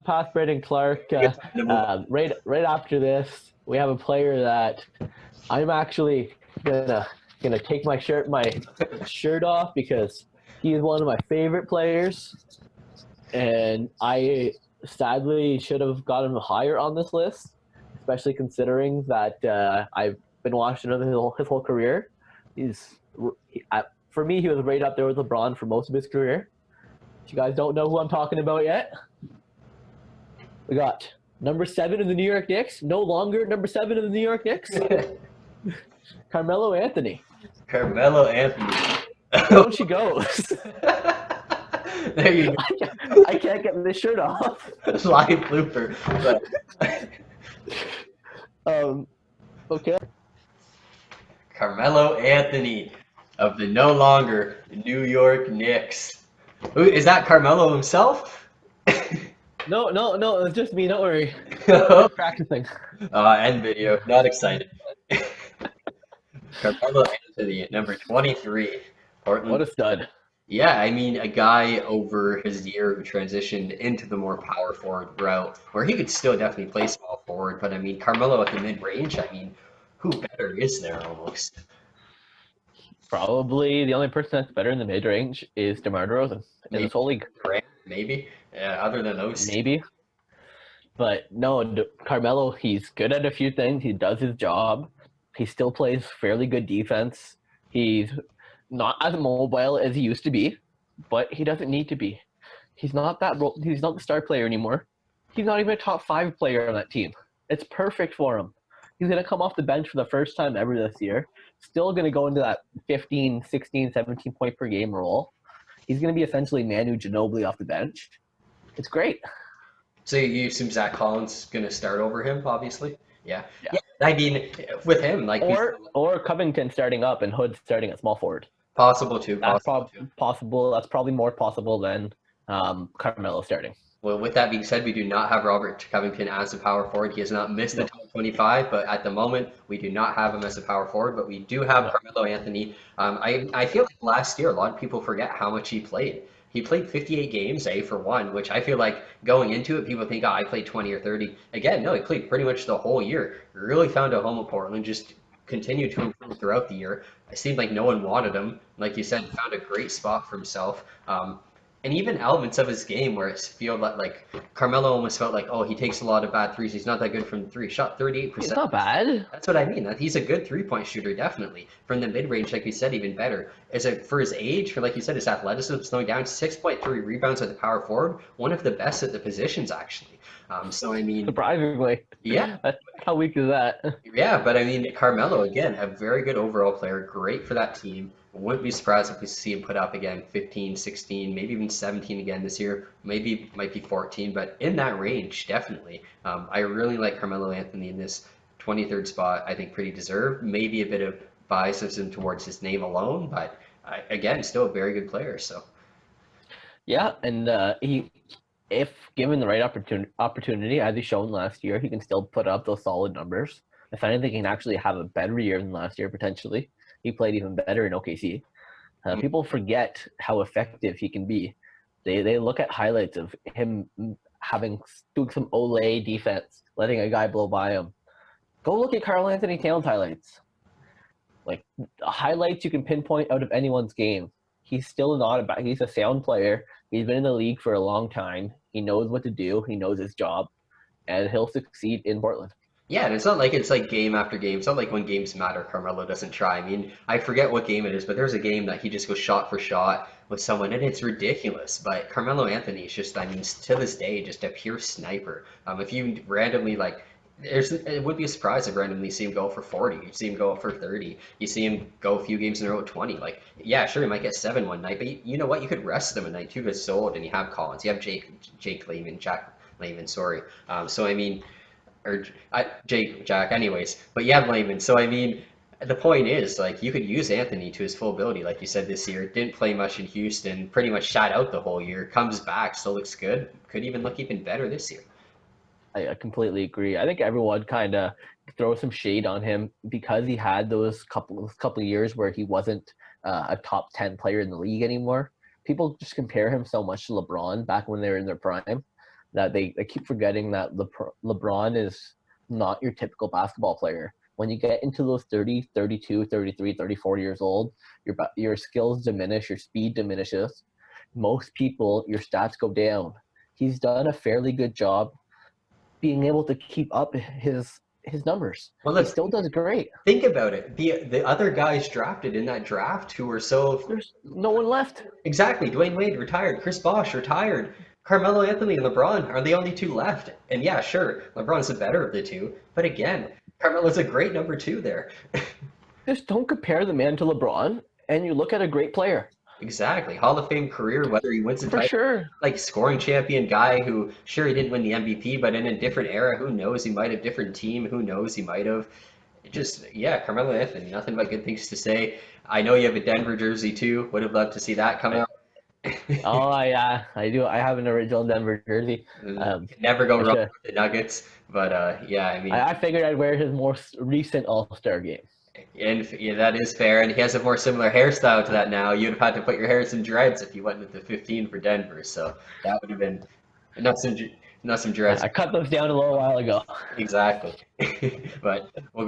past Brandon Clark. Good time to move on. Right after this, we have a player that I'm actually gonna take my shirt off because he is one of my favorite players, and I sadly should have gotten him higher on this list, especially considering that I've been watching him his whole career. For me, he was right up there with LeBron for most of his career. If you guys don't know who I'm talking about yet, we got number 7 in the New York Knicks, no longer number 7 in the New York Knicks, Carmelo Anthony. Carmelo Anthony. Down she goes. There you go. I can't get this shirt off. Live blooper. Okay. Carmelo Anthony of the no longer New York Knicks. Is that Carmelo himself? No, it's just me. Don't worry. Practicing. End video. Not excited. Carmelo Anthony at number 23. Portland. What a stud. Yeah, I mean, a guy over his year who transitioned into the more power forward route, where he could still definitely play small forward, but I mean, Carmelo at the mid-range, I mean, who better is there almost? Probably the only person that's better in the mid-range is DeMar DeRozan in this whole league. Maybe. Other than those. Maybe. But no, Carmelo, he's good at a few things. He does his job. He still plays fairly good defense. He's not as mobile as he used to be, but he doesn't need to be. He's not the star player anymore. He's not even a top 5 player on that team. It's perfect for him. He's going to come off the bench for the first time ever this year. Still going to go into that 15, 16, 17 point per game role. He's going to be essentially Manu Ginobili off the bench. It's great. So you assume Zach Collins is going to start over him, obviously? Yeah. I mean, with him, like... Or Covington starting up and Hood starting at small forward. Possible too. That's possible. That's probably more possible than Carmelo starting. Well, with that being said, we do not have Robert Covington as a power forward. He has not missed the top 25, but at the moment, we do not have him as a power forward. But we do have Carmelo Anthony. I feel like last year, a lot of people forget how much he played. He played 58 games, for one, which I feel like going into it, people think, I played 20 or 30. Again, no, he played pretty much the whole year. Really found a home at Portland, just continued to improve throughout the year. It seemed like no one wanted him. Like you said, found a great spot for himself. And even elements of his game where it feel like Carmelo almost felt like, he takes a lot of bad threes. He's not that good from the three. Shot 38%. He's not bad. That's what I mean. He's a good three-point shooter, definitely. From the mid-range, like you said, even better. For his age, like you said, his athleticism slowing down, 6.3 rebounds at the power forward, one of the best at the positions, actually. So, I mean... Surprisingly. Yeah. How weak is that? Yeah, but I mean, Carmelo, again, a very good overall player, great for that team. Wouldn't be surprised if we see him put up again 15, 16, maybe even 17 again this year. Maybe might be 14, but in that range, definitely. I really like Carmelo Anthony in this 23rd spot. I think pretty deserved. Maybe a bit of biasism towards his name alone, but again, still a very good player. So. Yeah, and if given the right opportunity, as he's shown last year, he can still put up those solid numbers. If anything, he can actually have a better year than last year, potentially. He played even better in OKC. People forget how effective he can be. They look at highlights of him doing some Olay defense, letting a guy blow by him. Go look at Karl Anthony Towns highlights. Like, highlights you can pinpoint out of anyone's game. He's still he's a sound player. He's been in the league for a long time. He knows what to do. He knows his job. And he'll succeed in Portland. Yeah, and it's not like game after game. It's not like when games matter, Carmelo doesn't try. I mean, I forget what game it is, but there's a game that he just goes shot for shot with someone, and it's ridiculous. But Carmelo Anthony is just, I mean, to this day, just a pure sniper. If you randomly, it would be a surprise if randomly see him go for 40. You see him go for 30. You see him go a few games in a row at 20. Yeah, sure, he might get 7 one night, but you know what? You could rest them a night too, because it's so old, and you have Collins. You have Jack Layman, sorry. So, I mean... or Jack, anyways. But you have Layman. So, I mean, the point is, you could use Anthony to his full ability, like you said this year. Didn't play much in Houston, pretty much shot out the whole year. Comes back, still looks good. Could even look even better this year. I completely agree. I think everyone kind of throws some shade on him because he had those couple of years where he wasn't a top 10 player in the league anymore. People just compare him so much to LeBron back when they were in their prime. that they keep forgetting that LeBron is not your typical basketball player. When you get into those 30, 32, 33, 34 years old, your skills diminish, your speed diminishes. Most people, your stats go down. He's done a fairly good job being able to keep up his numbers. Well, He let's still does great. think about it. The other guys drafted in that draft who were so There's no one left. exactly. Dwayne Wade retired. Chris Bosh retired. Carmelo Anthony and LeBron are the only two left. And yeah, sure, LeBron's the better of the two. But again, Carmelo's a great number two there. Just don't compare the man to LeBron, and you look at a great player. Exactly. Hall of Fame career, whether he wins the For title, sure. like scoring champion guy who, sure, he didn't win the MVP, but in a different era, who knows? He might have different team. Who knows? He might have. It just, yeah, Carmelo Anthony, nothing but good things to say. I know you have a Denver jersey too. Would have loved to see that come out. Oh yeah, I do. I have an original Denver jersey. Never go I wrong should. with the Nuggets, but yeah, I mean, I figured I'd wear his most recent All-Star game. and yeah, that is fair. And he has a more similar hairstyle to that now. You'd have had to put your hair in some dreads if you went with the 15 for Denver. So that would have been not some not some dreads. I cut those down a little while ago. Exactly. But we'll